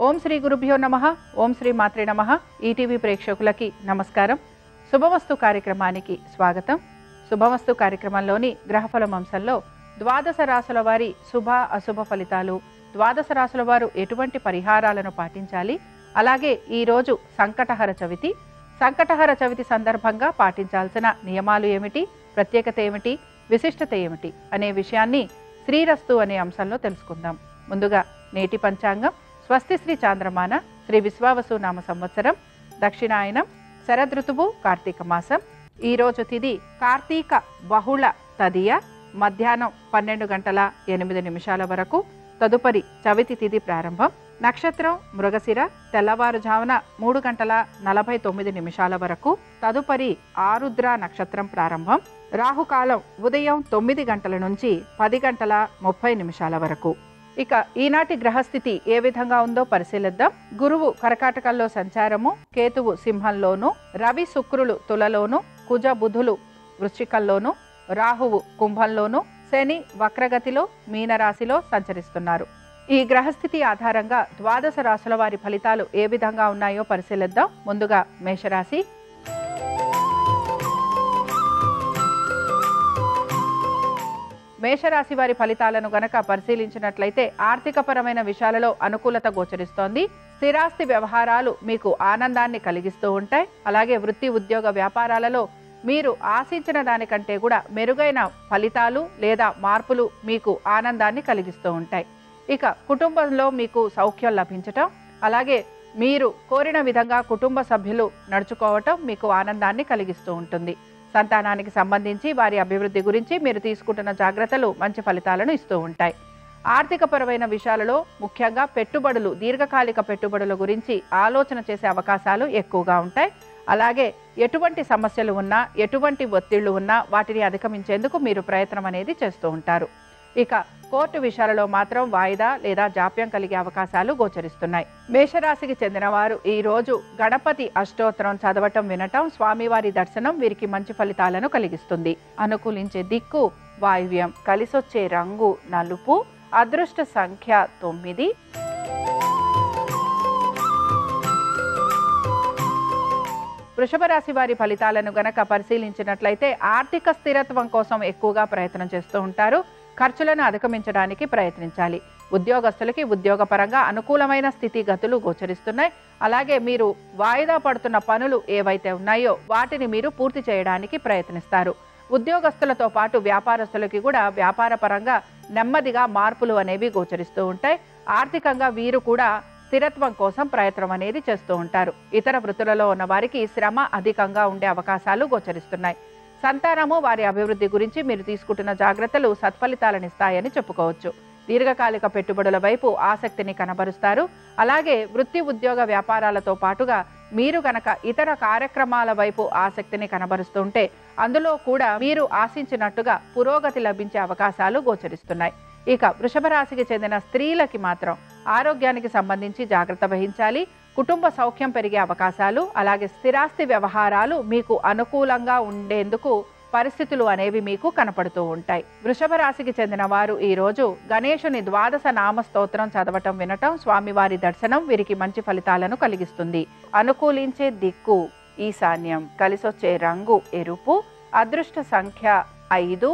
ఓం శ్రీ గురుభ్యో నమః. ఓం శ్రీ మాత్రే నమః. ఈటీవీ ప్రేక్షకులకి నమస్కారం. శుభమస్తు కార్యక్రమానికి స్వాగతం. శుభమస్తు కార్యక్రమంలోని గ్రహఫలం అంశంలో ద్వాదశ రాశుల వారి శుభ అశుభ ఫలితాలు, ద్వాదశ రాశుల వారు ఎటువంటి పరిహారాలను పాటించాలి, అలాగే ఈరోజు సంకటహర చవితి, సంకటహర చవితి సందర్భంగా పాటించాల్సిన నియమాలు ఏమిటి, ప్రత్యేకత ఏమిటి, విశిష్టత ఏమిటి అనే విషయాన్ని శ్రీరస్తు అనే అంశంలో తెలుసుకుందాం. ముందుగా నేటి పంచాంగం స్వస్తి శ్రీ చాంద్రమాన శ్రీ విశ్వావసు నామ సంవత్సరం, దక్షిణాయనం, శరదృతువు, కార్తీక మాసం. ఈరోజు తిథి కార్తీక బహుళ తదియ, మధ్యాహ్నం 12:08 వరకు. తదుపరి చవితి తిథి ప్రారంభం. నక్షత్రం మృగశిర, తెల్లవారుజామున 3:49 వరకు. తదుపరి ఆరుద్ర నక్షత్రం ప్రారంభం. రాహుకాలం ఉదయం 9 గంటల నుంచి 10:30 వరకు. ఇక ఈనాటి గ్రహస్థితి ఏ విధంగా ఉందో పరిశీలిద్దాం. గురువు కర్కాటకంలో సంచారము, కేతువు సింహంలోను, రవి శుక్రులు తులలోను, కుజ బుధులు వృశ్చికంలోను, రాహువు కుంభంలోను, శని వక్రగతిలో మీనరాశిలో సంచరిస్తున్నారు. ఈ గ్రహస్థితి ఆధారంగా ద్వాదశ రాశుల వారి ఫలితాలు ఏ విధంగా ఉన్నాయో పరిశీలిద్దాం. ముందుగా మేషరాశి. మేషరాశి వారి ఫలితాలను గనక పరిశీలించినట్లయితే ఆర్థికపరమైన విషయాలలో అనుకూలత గోచరిస్తోంది. స్థిరాస్తి వ్యవహారాలు మీకు ఆనందాన్ని కలిగిస్తూ ఉంటాయి. అలాగే వృత్తి ఉద్యోగ వ్యాపారాలలో మీరు ఆశించిన దానికంటే కూడా మెరుగైన ఫలితాలు లేదా మార్పులు మీకు ఆనందాన్ని కలిగిస్తూ ఉంటాయి. ఇక కుటుంబంలో మీకు సౌఖ్యం లభించటం, అలాగే మీరు కోరిన విధంగా కుటుంబ సభ్యులు నడుచుకోవటం మీకు ఆనందాన్ని కలిగిస్తూ ఉంటుంది. సంతానానికి సంబంధించి వారి అభివృద్ధి గురించి మీరు తీసుకుంటున్న జాగ్రత్తలు మంచి ఫలితాలను ఇస్తూ ఉంటాయి. ఆర్థికపరమైన విషయాలలో ముఖ్యంగా పెట్టుబడులు, దీర్ఘకాలిక పెట్టుబడుల గురించి ఆలోచన చేసే అవకాశాలు ఎక్కువగా ఉంటాయి. అలాగే ఎటువంటి సమస్యలు ఉన్నా, ఎటువంటి ఒత్తిళ్లు ఉన్నా వాటిని అధిగమించేందుకు మీరు ప్రయత్నం అనేది చేస్తూ ఉంటారు. ఇక కోర్టు విషయాలలో మాత్రం వాయిదా లేదా జాప్యం కలిగే అవకాశాలు గోచరిస్తున్నాయి. మేషరాశికి చెందిన వారు ఈ రోజు గణపతి అష్టోత్తరం చదవటం, వినటం, స్వామివారి దర్శనం వీరికి మంచి ఫలితాలను కలిగిస్తుంది. అనుకూలించే దిక్కు వాయువ్యం, కలిసొచ్చే రంగు నలుపు, అదృష్ట సంఖ్య 9. వృషభ రాశి వారి ఫలితాలను గనక పరిశీలించినట్లయితే ఆర్థిక స్థిరత్వం కోసం ఎక్కువగా ప్రయత్నం చేస్తూ ఉంటారు. ఖర్చులను అధిగమించడానికి ప్రయత్నించాలి. ఉద్యోగస్తులకి ఉద్యోగపరంగా అనుకూలమైన స్థితిగతులు గోచరిస్తున్నాయి. అలాగే మీరు వాయిదా పడుతున్న పనులు ఏవైతే ఉన్నాయో వాటిని మీరు పూర్తి చేయడానికి ప్రయత్నిస్తారు. ఉద్యోగస్తులతో పాటు వ్యాపారస్తులకి కూడా వ్యాపార పరంగా నెమ్మదిగా మార్పులు అనేవి గోచరిస్తూ ఉంటాయి. ఆర్థికంగా వీరు కూడా స్థిరత్వం కోసం ప్రయత్నం అనేది చేస్తూ ఉంటారు. ఇతర వృత్తులలో ఉన్న వారికి శ్రమ అధికంగా ఉండే అవకాశాలు గోచరిస్తున్నాయి. సంతానము, వారి అభివృద్ధి గురించి మీరు తీసుకుంటున్న జాగ్రత్తలు సత్ఫలితాలను ఇస్తాయని చెప్పుకోవచ్చు. దీర్ఘకాలిక పెట్టుబడుల వైపు ఆసక్తిని కనబరుస్తారు. అలాగే వృత్తి ఉద్యోగ వ్యాపారాలతో పాటుగా మీరు గనక ఇతర కార్యక్రమాల వైపు ఆసక్తిని కనబరుస్తుంటే అందులో కూడా మీరు ఆశించినట్టుగా పురోగతి లభించే అవకాశాలు గోచరిస్తున్నాయి. ఇక వృషభ రాశికి చెందిన స్త్రీలకి మాత్రం ఆరోగ్యానికి సంబంధించి జాగ్రత్త వహించాలి. కుటుంబ సౌఖ్యం పెరిగే అవకాశాలు, అలాగే స్థిరాస్తి వ్యవహారాలు మీకు అనుకూలంగా ఉండేందుకు పరిస్థితులు అనేవి మీకు కనపడుతూ ఉంటాయి. వృషభ రాశికి చెందిన వారు ఈ రోజు గణేశుని ద్వాదశ నామ స్తోత్రం చదవటం, వినటం, స్వామివారి దర్శనం వీరికి మంచి ఫలితాలను కలిగిస్తుంది. అనుకూలించే దిక్కు ఈశాన్యం, కలిసొచ్చే రంగు ఎరుపు, అదృష్ట సంఖ్య 5.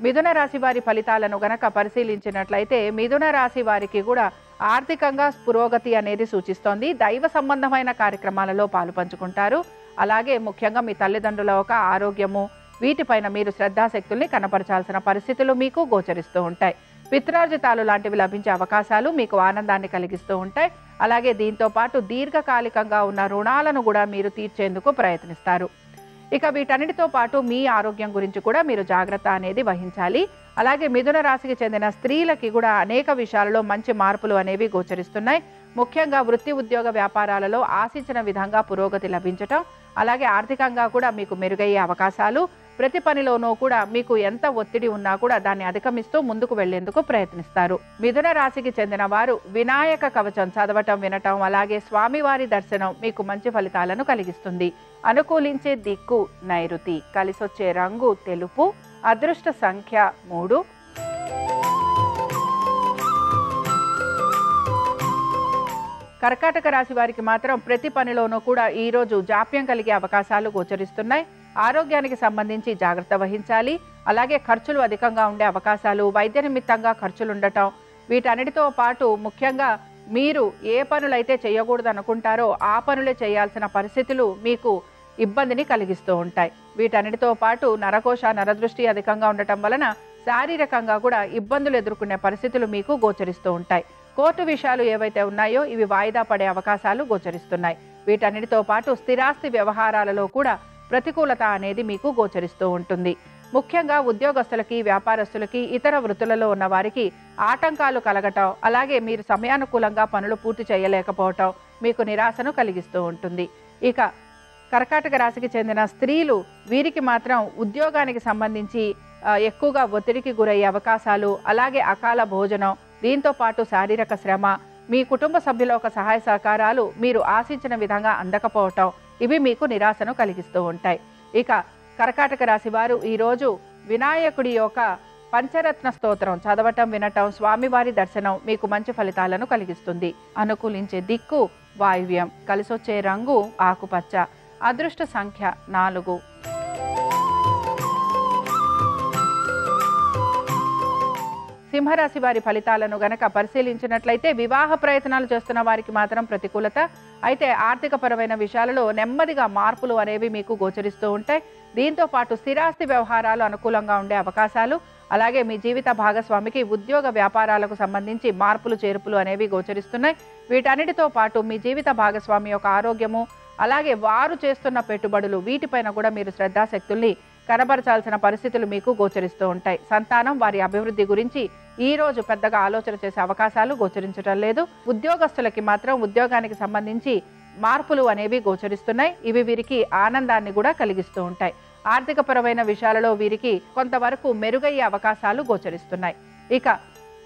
మిథున రాశి వారి ఫలితాలను గనక పరిశీలించినట్లయితే మిథున రాశి వారికి కూడా ఆర్థికంగా పురోగతి అనేది సూచిస్తోంది. దైవ సంబంధమైన కార్యక్రమాలలో పాలు పంచుకుంటారు. అలాగే ముఖ్యంగా మీ తల్లిదండ్రుల ఒక ఆరోగ్యము వీటిపైన మీరు శ్రద్ధాశక్తుల్ని కనపరచాల్సిన పరిస్థితులు మీకు గోచరిస్తూ ఉంటాయి. పిత్రార్జితాలు లాంటివి లభించే అవకాశాలు మీకు ఆనందాన్ని కలిగిస్తూ ఉంటాయి. అలాగే దీంతో పాటు దీర్ఘకాలికంగా ఉన్న రుణాలను కూడా మీరు తీర్చేందుకు ప్రయత్నిస్తారు. ఇక వీటన్నిటితో పాటు మీ ఆరోగ్యం గురించి కూడా మీరు జాగ్రత్త అనేది వహించాలి. అలాగే మిథున రాశికి చెందిన స్త్రీలకి కూడా అనేక విషయాలలో మంచి మార్పులు అనేవి గోచరిస్తున్నాయి. ముఖ్యంగా వృత్తి ఉద్యోగ వ్యాపారాలలో ఆశించిన విధంగా పురోగతి లభించటం, అలాగే ఆర్థికంగా కూడా మీకు మెరుగయ్యే అవకాశాలు, ప్రతి పనిలోనూ కూడా మీకు ఎంత ఒత్తిడి ఉన్నా కూడా దాన్ని అధిగమిస్తూ ముందుకు వెళ్లేందుకు ప్రయత్నిస్తారు. మిథున రాశికి చెందిన వారు వినాయక కవచం చదవటం, వినటం, అలాగే స్వామివారి దర్శనం మీకు మంచి ఫలితాలను కలిగిస్తుంది. అనుకూలించే దిక్కు నైరుతి, కలిసొచ్చే రంగు తెలుపు, అదృష్ట సంఖ్య 3. కర్కాటక రాశి వారికి మాత్రం ప్రతి పనిలోనూ కూడా ఈరోజు జాప్యం కలిగే అవకాశాలు గోచరిస్తున్నాయి. ఆరోగ్యానికి సంబంధించి జాగ్రత్త వహించాలి. అలాగే ఖర్చులు అధికంగా ఉండే అవకాశాలు, వైద్య నిమిత్తంగా ఖర్చులు ఉండటం, వీటన్నిటితో పాటు ముఖ్యంగా మీరు ఏ పనులైతే చేయకూడదు అనుకుంటారో ఆ పనులే చేయాల్సిన పరిస్థితులు మీకు ఇబ్బందిని కలిగిస్తూ ఉంటాయి. వీటన్నిటితో పాటు నరకోశ నరదృష్టి అధికంగా ఉండటం వలన శారీరకంగా కూడా ఇబ్బందులు ఎదుర్కొనే పరిస్థితులు మీకు గోచరిస్తూ ఉంటాయి. కోర్టు విషయాలు ఏవైతే ఉన్నాయో ఇవి వాయిదా పడే అవకాశాలు గోచరిస్తున్నాయి. వీటన్నిటితో పాటు స్థిరాస్తి వ్యవహారాలలో కూడా ప్రతికూలత అనేది మీకు గోచరిస్తూ ఉంటుంది. ముఖ్యంగా ఉద్యోగస్తులకి, వ్యాపారస్తులకి, ఇతర వృత్తులలో ఉన్న వారికి ఆటంకాలు కలగటం, అలాగే మీరు సమయానుకూలంగా పనులు పూర్తి చేయలేకపోవటం మీకు నిరాశను కలిగిస్తూ ఉంటుంది. ఇక కర్కాటక రాశికి చెందిన స్త్రీలు, వీరికి మాత్రం ఉద్యోగానికి సంబంధించి ఎక్కువగా ఒత్తిడికి గురయ్యే అవకాశాలు, అలాగే అకాల భోజనం, దీంతో పాటు శారీరక శ్రమ, మీ కుటుంబ సభ్యుల యొక్క సహాయ సహకారాలు మీరు ఆశించిన విధంగా అందకపోవటం, ఇవి మీకు నిరాశను కలిగిస్తూ ఉంటాయి. ఇక కర్కాటక రాశి వారు ఈరోజు వినాయకుడి యొక్క పంచరత్న స్తోత్రం చదవటం, వినటం, స్వామివారి దర్శనం మీకు మంచి ఫలితాలను కలిగిస్తుంది. అనుకూలించే దిక్కు వాయువ్యం, కలిసొచ్చే రంగు ఆకుపచ్చ, అదృష్ట సంఖ్య 4. సింహరాశి వారి ఫలితాలను గనక పరిశీలించినట్లయితే వివాహ ప్రయత్నాలు చేస్తున్న వారికి మాత్రం ప్రతికూలత. అయితే ఆర్థికపరమైన విషయాలలో నెమ్మదిగా మార్పులు అనేవి మీకు గోచరిస్తూ ఉంటాయి. దీంతో పాటు స్థిరాస్తి వ్యవహారాలు అనుకూలంగా ఉండే అవకాశాలు, అలాగే మీ జీవిత భాగస్వామికి ఉద్యోగ వ్యాపారాలకు సంబంధించి మార్పులు చేర్పులు అనేవి గోచరిస్తున్నాయి. వీటన్నిటితో పాటు మీ జీవిత భాగస్వామి యొక్క ఆరోగ్యము, అలాగే వారు చేస్తున్న పెట్టుబడులు, వీటిపైన కూడా మీరు శ్రద్ధాశక్తుల్ని కనబరచాల్సిన పరిస్థితులు మీకు గోచరిస్తూ ఉంటాయి. సంతానం, వారి అభివృద్ధి గురించి ఈ రోజు పెద్దగా ఆలోచన చేసే అవకాశాలు గోచరించడం లేదు. ఉద్యోగస్తులకి మాత్రం ఉద్యోగానికి సంబంధించి మార్పులు అనేవి గోచరిస్తున్నాయి. ఇవి వీరికి ఆనందాన్ని కూడా కలిగిస్తూ ఉంటాయి. ఆర్థికపరమైన విషయాలలో వీరికి కొంతవరకు మెరుగయ్యే అవకాశాలు గోచరిస్తున్నాయి. ఇక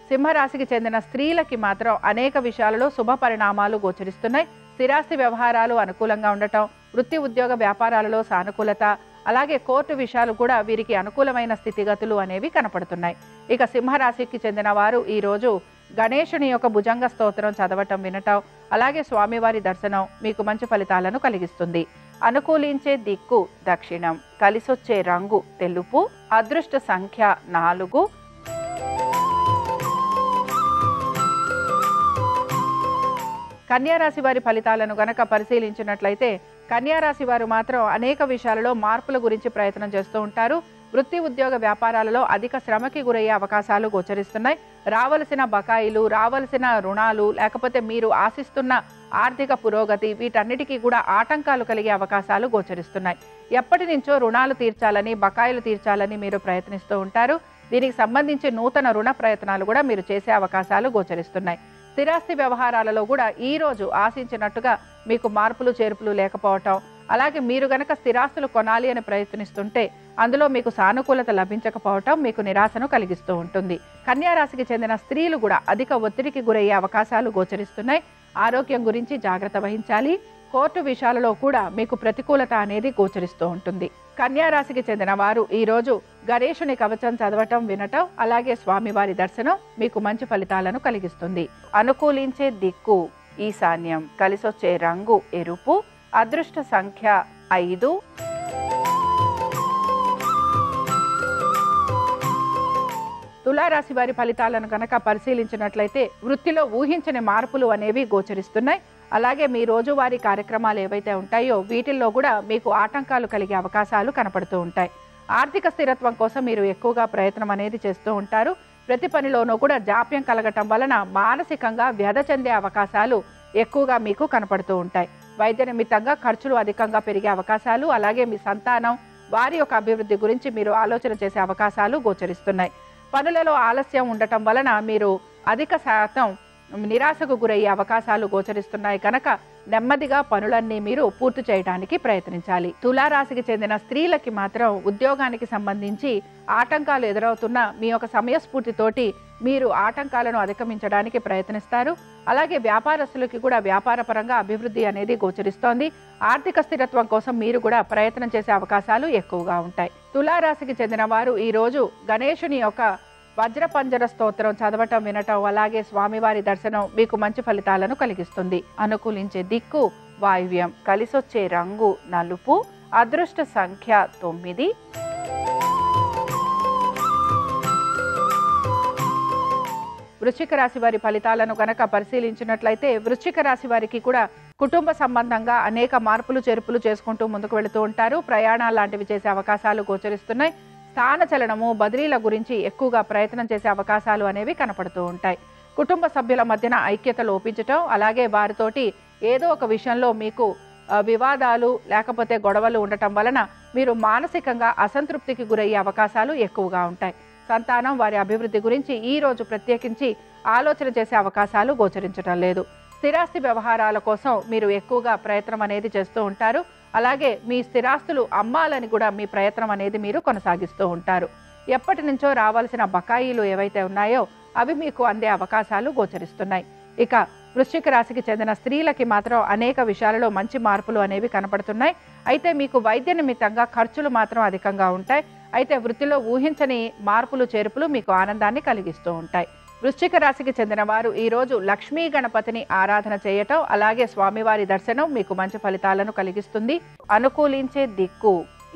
సింహరాశికి చెందిన స్త్రీలకి మాత్రం అనేక విషయాలలో శుభ పరిణామాలు గోచరిస్తున్నాయి. స్థిరాస్తి వ్యవహారాలు అనుకూలంగా ఉండటం, వృత్తి ఉద్యోగ వ్యాపారాలలో సానుకూలత, అలాగే కోర్టు విషయాలు కూడా వీరికి అనుకూలమైన స్థితిగతులు అనేవి కనపడుతున్నాయి. ఇక సింహరాశికి చెందిన వారు ఈరోజు గణేశుని యొక్క భుజంగ స్తోత్రం చదవటం, వినటం, అలాగే స్వామివారి దర్శనం మీకు మంచి ఫలితాలను కలిగిస్తుంది. అనుకూలించే దిక్కు దక్షిణం, కలిసొచ్చే రంగు తెలుపు, అదృష్ట సంఖ్య 4. కన్యారాశి వారి ఫలితాలను గనక పరిశీలించినట్లయితే కన్యారాశి వారు మాత్రం అనేక విషయాలలో మార్పుల గురించి ప్రయత్నం చేస్తూ ఉంటారు. వృత్తి ఉద్యోగ వ్యాపారాలలో అధిక శ్రమకి గురయ్యే అవకాశాలు గోచరిస్తున్నాయి. రావలసిన బకాయిలు, రావలసిన రుణాలు, లేకపోతే మీరు ఆశిస్తున్న ఆర్థిక పురోగతి, వీటన్నిటికీ కూడా ఆటంకాలు కలిగే అవకాశాలు గోచరిస్తున్నాయి. ఎప్పటి నుంచో రుణాలు తీర్చాలని, బకాయిలు తీర్చాలని మీరు ప్రయత్నిస్తూ ఉంటారు. దీనికి సంబంధించి నూతన రుణ ప్రయత్నాలు కూడా మీరు చేసే అవకాశాలు గోచరిస్తున్నాయి. స్థిరాస్తి వ్యవహారాలలో కూడా ఈరోజు ఆశించినట్టుగా మీకు మార్పులు చేర్పులు లేకపోవటం, అలాగే మీరు గనక స్థిరాస్తులు కొనాలి అని ప్రయత్నిస్తుంటే అందులో మీకు సానుకూలత లభించకపోవటం మీకు నిరాశను కలిగిస్తూ ఉంటుంది. కన్యారాశికి చెందిన స్త్రీలు కూడా అధిక ఒత్తిడికి గురయ్యే అవకాశాలు గోచరిస్తున్నాయి. ఆరోగ్యం గురించి జాగ్రత్త వహించాలి. కోర్టు విషయాలలో కూడా మీకు ప్రతికూలత అనేది గోచరిస్తూ ఉంటుంది. కన్యారాశికి చెందిన వారు ఈరోజు గణేశుని కవచం చదవటం, వినటం, అలాగే స్వామివారి దర్శనం మీకు మంచి ఫలితాలను కలిగిస్తుంది. అనుకూలించే దిక్కు ఈశాన్యం, కలిసొచ్చే రంగు ఎరుపు, అదృష్ట సంఖ్య 5. తులారాశి వారి ఫలితాలను కనుక పరిశీలించినట్లయితే వృత్తిలో ఊహించని మార్పులు అనేవి గోచరిస్తున్నాయి. అలాగే మీ రోజువారీ కార్యక్రమాలు ఏవైతే ఉంటాయో వీటిల్లో కూడా మీకు ఆటంకాలు కలిగే అవకాశాలు కనపడుతూ ఉంటాయి. ఆర్థిక స్థిరత్వం కోసం మీరు ఎక్కువగా ప్రయత్నం అనేది చేస్తూ ఉంటారు. ప్రతి పనిలోనూ కూడా జాప్యం కలగటం వలన మానసికంగా వ్యధ చెందే అవకాశాలు ఎక్కువగా మీకు కనపడుతూ ఉంటాయి. వైద్య నిమిత్తంగా ఖర్చులు అధికంగా పెరిగే అవకాశాలు, అలాగే మీ సంతానం, వారి యొక్క అభివృద్ధి గురించి మీరు ఆలోచన చేసే అవకాశాలు గోచరిస్తున్నాయి. పనులలో ఆలస్యం ఉండటం వలన మీరు అధిక శాతం నిరాశకు గురయ్యే అవకాశాలు గోచరిస్తున్నాయి కనుక నెమ్మదిగా పనులన్నీ మీరు పూర్తి చేయడానికి ప్రయత్నించాలి. తులారాశికి చెందిన స్త్రీలకి మాత్రం ఉద్యోగానికి సంబంధించి ఆటంకాలు ఎదురవుతున్న మీ యొక్క సమయస్ఫూర్తితోటి మీరు ఆటంకాలను అధిగమించడానికి ప్రయత్నిస్తారు. అలాగే వ్యాపారస్తులకి కూడా వ్యాపారపరంగా అభివృద్ధి అనేది గోచరిస్తోంది. ఆర్థిక స్థిరత్వం కోసం మీరు కూడా ప్రయత్నం చేసే అవకాశాలు ఎక్కువగా ఉంటాయి. తులారాశికి చెందిన వారు ఈరోజు గణేశుని యొక్క వజ్రపంజర స్తోత్రం చదవటం వినటం అలాగే స్వామివారి దర్శనం మీకు మంచి ఫలితాలను కలిగిస్తుంది. అనుకూలించే దిక్కు వాయువ్యం, కలిసొచ్చే రంగు నలుపు, అదృష్ట సంఖ్య 9. వృశ్చిక రాశి వారి ఫలితాలను గనక పరిశీలించినట్లయితే వృశ్చిక రాశి వారికి కూడా కుటుంబ సంబంధంగా అనేక మార్పులు చేర్పులు చేసుకుంటూ ముందుకు వెళుతూ ఉంటారు. ప్రయాణాలు లాంటివి చేసే అవకాశాలు గోచరిస్తున్నాయి. స్థాన చలనము బదిలీల గురించి ఎక్కువగా ప్రయత్నం చేసే అవకాశాలు అనేవి కనపడుతూ ఉంటాయి. కుటుంబ సభ్యుల మధ్యన ఐక్యత లోపించటం, అలాగే వారితోటి ఏదో ఒక విషయంలో మీకు వివాదాలు లేకపోతే గొడవలు ఉండటం వలన మీరు మానసికంగా అసంతృప్తికి గురయ్యే అవకాశాలు ఎక్కువగా ఉంటాయి. సంతానం వారి అభివృద్ధి గురించి ఈ రోజు ప్రత్యేకించి ఆలోచన చేసే అవకాశాలు గోచరించడం లేదు. స్థిరాస్తి వ్యవహారాల కోసం మీరు ఎక్కువగా ప్రయత్నం అనేది చేస్తూ ఉంటారు. అలాగే మీ స్థిరాస్తులు అమ్మాలని కూడా మీ ప్రయత్నం అనేది మీరు కొనసాగిస్తూ ఉంటారు. ఎప్పటి నుంచో రావాల్సిన బకాయిలు ఏవైతే ఉన్నాయో అవి మీకు అందే అవకాశాలు గోచరిస్తున్నాయి. ఇక వృశ్చిక రాశికి చెందిన స్త్రీలకి మాత్రం అనేక విషయాలలో మంచి మార్పులు అనేవి కనపడుతున్నాయి. అయితే మీకు వైద్య నిమిత్తంగా ఖర్చులు మాత్రం అధికంగా ఉంటాయి. అయితే వృత్తిలో ఊహించని మార్పులు చేర్పులు మీకు ఆనందాన్ని కలిగిస్తూ ఉంటాయి. వృశ్చిక రాశికి చెందిన వారు ఈరోజు లక్ష్మీ గణపతిని ఆరాధన చేయటం అలాగే స్వామివారి దర్శనం మీకు మంచి ఫలితాలను కలిగిస్తుంది. అనుకూలించే దిక్కు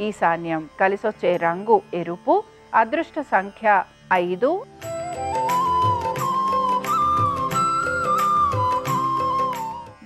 ఈశాన్యం, కలిసొచ్చే రంగు ఎరుపు, అదృష్ట సంఖ్య 5.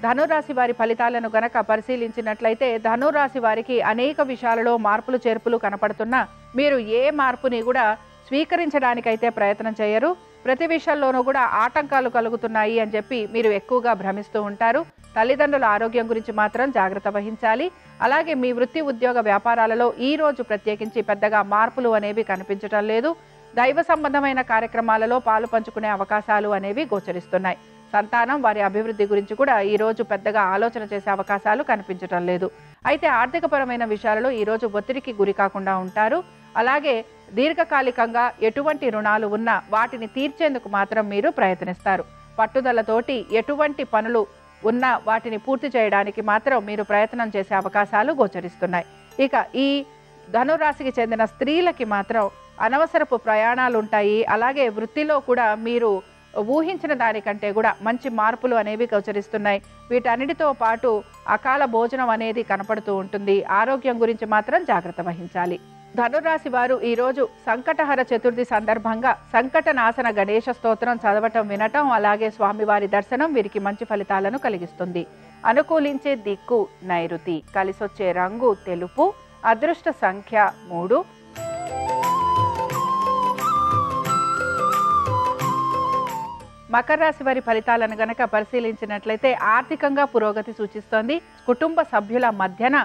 ధనురాశి వారి ఫలితాలను గనక పరిశీలించినట్లయితే ధనురాశి వారికి అనేక విషయాలలో మార్పులు చేర్పులు కనపడుతున్నా మీరు ఏ మార్పుని కూడా స్వీకరించడానికైతే ప్రయత్నం చేయరు. ప్రతి విషయంలోనూ కూడా ఆటంకాలు కలుగుతున్నాయి అని చెప్పి మీరు ఎక్కువగా భ్రమిస్తూ ఉంటారు. తల్లిదండ్రుల ఆరోగ్యం గురించి మాత్రం జాగ్రత్త వహించాలి. అలాగే మీ వృత్తి ఉద్యోగ వ్యాపారాలలో ఈ రోజు ప్రత్యేకించి పెద్దగా మార్పులు అనేవి కనిపించడం లేదు. దైవ సంబంధమైన కార్యక్రమాలలో పాలు పంచుకునే అవకాశాలు అనేవి గోచరిస్తున్నాయి. సంతానం వారి అభివృద్ధి గురించి కూడా ఈ రోజు పెద్దగా ఆలోచన చేసే అవకాశాలు కనిపించడం లేదు. అయితే ఆర్థికపరమైన విషయాలలో ఈ రోజు ఒత్తిడికి గురి కాకుండా ఉంటారు. అలాగే దీర్ఘకాలికంగా ఎటువంటి రుణాలు ఉన్నా వాటిని తీర్చేందుకు మాత్రం మీరు ప్రయత్నిస్తారు. పట్టుదలతోటి ఎటువంటి పనులు ఉన్నా వాటిని పూర్తి చేయడానికి మాత్రం మీరు ప్రయత్నం చేసే అవకాశాలు గోచరిస్తున్నాయి. ఇక ఈ ధనురాశికి చెందిన స్త్రీలకి మాత్రం అనవసరపు ప్రయాణాలు ఉంటాయి. అలాగే వృత్తిలో కూడా మీరు ఊహించిన దానికంటే కూడా మంచి మార్పులు అనేవి గోచరిస్తున్నాయి. వీటన్నిటితో పాటు అకాల భోజనం అనేది కనపడుతూ ఉంటుంది. ఆరోగ్యం గురించి మాత్రం జాగ్రత్త వహించాలి. ధనురాశి వారు ఈరోజు సంకటహర చతుర్థి సందర్భంగా సంకటనాశన గణేశ స్తోత్రం చదవటం వినటం అలాగే స్వామివారి దర్శనం వీరికి మంచి ఫలితాలను కలిగిస్తుంది. అనుకూలించే దిక్కు నైరుతి, కలిసొచ్చే రంగు తెలుపు, అదృష్ట సంఖ్య 3. మకర రాశి వారి ఫలితాలను గనక పరిశీలించినట్లయితే ఆర్థికంగా పురోగతి సూచిస్తోంది. కుటుంబ సభ్యుల మధ్యన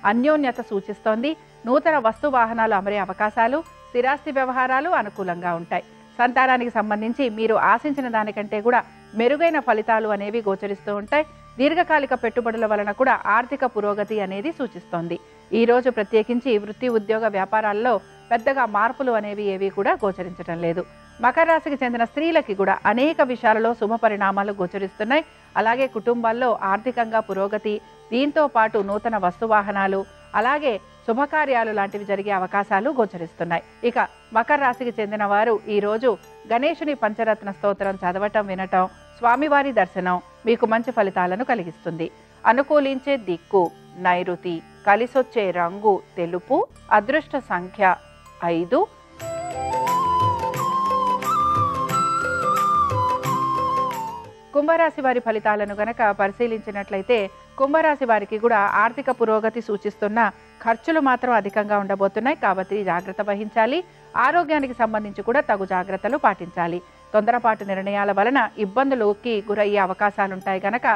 అన్యోన్యత సూచిస్తోంది. నూతన వస్తు వాహనాలు అమరే అవకాశాలు, స్థిరాస్తి వ్యవహారాలు అనుకూలంగా ఉంటాయి. సంతానానికి సంబంధించి మీరు ఆశించిన దానికంటే కూడా మెరుగైన ఫలితాలు అనేవి గోచరిస్తూ ఉంటాయి. దీర్ఘకాలిక పెట్టుబడుల వలన కూడా ఆర్థిక పురోగతి అనేది సూచిస్తోంది. ఈ రోజు ప్రత్యేకించి వృత్తి ఉద్యోగ వ్యాపారాల్లో పెద్దగా మార్పులు అనేవి ఏవి కూడా గోచరించడం లేదు. మకర రాశికి చెందిన స్త్రీలకి కూడా అనేక విషయాలలో శుభ పరిణామాలు గోచరిస్తున్నాయి. అలాగే కుటుంబాల్లో ఆర్థికంగా పురోగతి, దీంతో పాటు నూతన వస్తువాహనాలు అలాగే శుభకార్యాలు లాంటివి జరిగే అవకాశాలు గోచరిస్తున్నాయి. ఇక మకర రాశికి చెందిన వారు ఈరోజు గణేశుని పంచరత్న స్తోత్రం చదవటం వినటం, స్వామివారి దర్శనం మీకు మంచి ఫలితాలను కలిగిస్తుంది. అనుకూలించే దిక్కు నైరుతి, కలిసొచ్చే రంగు తెలుపు, అదృష్ట సంఖ్య 5. కుంభరాశి వారి ఫలితాలను గనక పరిశీలించినట్లయితే కుంభరాశి వారికి కూడా ఆర్థిక పురోగతి సూచిస్తున్న ఖర్చులు మాత్రం అధికంగా ఉండబోతున్నాయి. కాబట్టి జాగ్రత్త వహించాలి. ఆరోగ్యానికి సంబంధించి కూడా తగు జాగ్రత్తలు పాటించాలి. తొందరపాటు నిర్ణయాల వలన ఇబ్బందులకి గురయ్యే అవకాశాలుంటాయి కనుక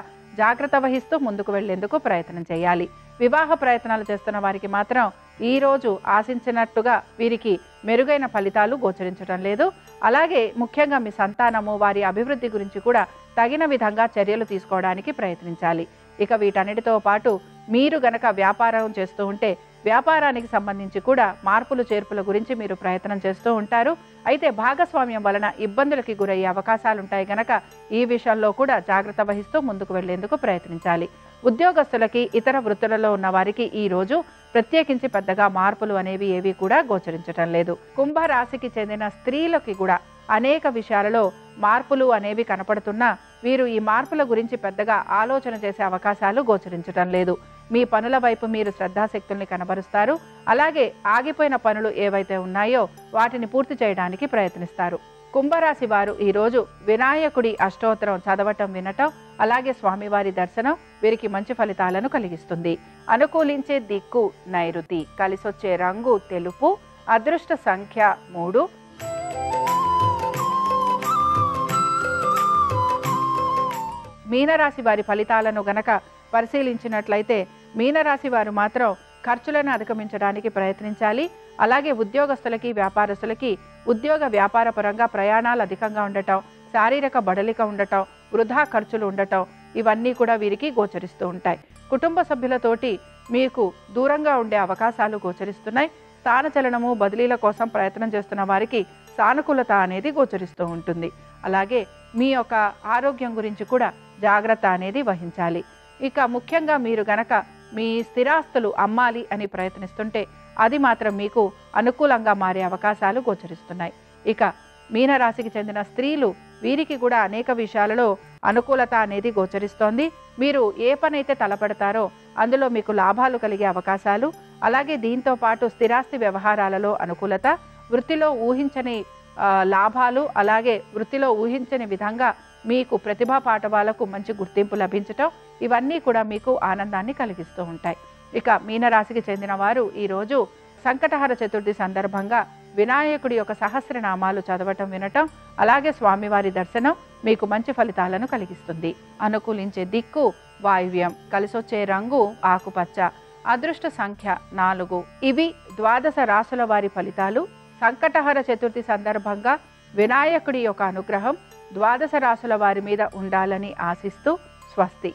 జాగ్రత్త వహిస్తూ ముందుకు వెళ్లేందుకు ప్రయత్నం చేయాలి. వివాహ ప్రయత్నాలు చేస్తున్న వారికి మాత్రం ఈ రోజు ఆశించినట్టుగా వీరికి మెరుగైన ఫలితాలు గోచరించడం లేదు. అలాగే ముఖ్యంగా మీ సంతానము వారి అభివృద్ధి గురించి కూడా తగిన విధంగా చర్యలు తీసుకోవడానికి ప్రయత్నించాలి. ఇక వీటన్నిటితో పాటు మీరు గనక వ్యాపారం చేస్తూ ఉంటే వ్యాపారానికి సంబంధించి కూడా మార్పులు చేర్పుల గురించి మీరు ప్రయత్నం చేస్తూ ఉంటారు. అయితే భాగస్వామ్యం వలన ఇబ్బందులకి గురయ్యే అవకాశాలుంటాయి గనక ఈ విషయంలో కూడా జాగ్రత్త వహిస్తూ ముందుకు వెళ్లేందుకు ప్రయత్నించాలి. ఉద్యోగస్తులకి ఇతర వృత్తులలో ఉన్న వారికి ఈ రోజు ప్రత్యేకించి పెద్దగా మార్పులు అనేవి ఏవి కూడా గోచరించడం లేదు. కుంభరాశికి చెందిన స్త్రీలకి కూడా అనేక విషయాలలో మార్పులు అనేవి కనపడుతున్నా వీరు ఈ మార్పుల గురించి పెద్దగా ఆలోచన చేసే అవకాశాలు గోచరించటం లేదు. మీ పనుల వైపు మీరు శ్రద్ధాశక్తుల్ని కనబరుస్తారు. అలాగే ఆగిపోయిన పనులు ఏవైతే ఉన్నాయో వాటిని పూర్తి చేయడానికి ప్రయత్నిస్తారు. కుంభరాశి వారు ఈరోజు వినాయకుడి అష్టోత్తరం చదవటం, వినటం, అలాగే స్వామివారి దర్శనం వీరికి మంచి ఫలితాలను కలిగిస్తుంది. అనుకూలించే దిక్కు నైరుతి, కలిసొచ్చే రంగు తెలుపు, అదృష్ట సంఖ్య 3. మీనరాశి వారి ఫలితాలను గనక పరిశీలించినట్లయితే మీనరాశి వారు మాత్రం ఖర్చులను అధిగమించడానికి ప్రయత్నించాలి. అలాగే ఉద్యోగస్తులకి, వ్యాపారస్తులకి ఉద్యోగ వ్యాపార పరంగా ప్రయాణాలు అధికంగా ఉండటం, శారీరక బడలిక ఉండటం, వృధా ఖర్చులు ఉండటం ఇవన్నీ కూడా వీరికి గోచరిస్తూ ఉంటాయి. కుటుంబ సభ్యులతోటి మీకు దూరంగా ఉండే అవకాశాలు గోచరిస్తున్నాయి. స్థానచలనము, బదిలీల కోసం ప్రయత్నం చేస్తున్న వారికి సానుకూలత అనేది గోచరిస్తూ ఉంటుంది. అలాగే మీ యొక్క ఆరోగ్యం గురించి కూడా జాగ్రత్త అనేది వహించాలి. ఇక ముఖ్యంగా మీరు గనక మీ స్థిరాస్తులు అమ్మాలి అని ప్రయత్నిస్తుంటే అది మాత్రం మీకు అనుకూలంగా మారే అవకాశాలు గోచరిస్తున్నాయి. ఇక మీనరాశికి చెందిన స్త్రీలు వీరికి కూడా అనేక విషయాలలో అనుకూలత అనేది గోచరిస్తోంది. మీరు ఏ పనైతే తలపెడతారో అందులో మీకు లాభాలు కలిగే అవకాశాలు, అలాగే దీంతో పాటు స్థిరాస్తి వ్యవహారాలలో అనుకూలత, వృత్తిలో ఊహించని లాభాలు, అలాగే వృత్తిలో ఊహించని విధంగా మీకు ప్రతిభా పాఠవాలకు మంచి గుర్తింపు లభించటం ఇవన్నీ కూడా మీకు ఆనందాన్ని కలిగిస్తూ ఉంటాయి. ఇక మీనరాశికి చెందిన వారు ఈరోజు సంకటహర చతుర్థి సందర్భంగా వినాయకుడి యొక్క సహస్రనామాలు చదవటం, వినటం, అలాగే స్వామివారి దర్శనం మీకు మంచి ఫలితాలను కలిగిస్తుంది. అనుకూలించే దిక్కు వాయువ్యం, కలిసొచ్చే రంగు ఆకుపచ్చ, అదృష్ట సంఖ్య 4. ఇవి ద్వాదశ రాశుల వారి ఫలితాలు. సంకటహర చతుర్థి సందర్భంగా వినాయకుడి యొక్క అనుగ్రహం ద్వాదశ రాశుల వారి మీద ఉండాలని ఆశిస్తూ స్వస్తి.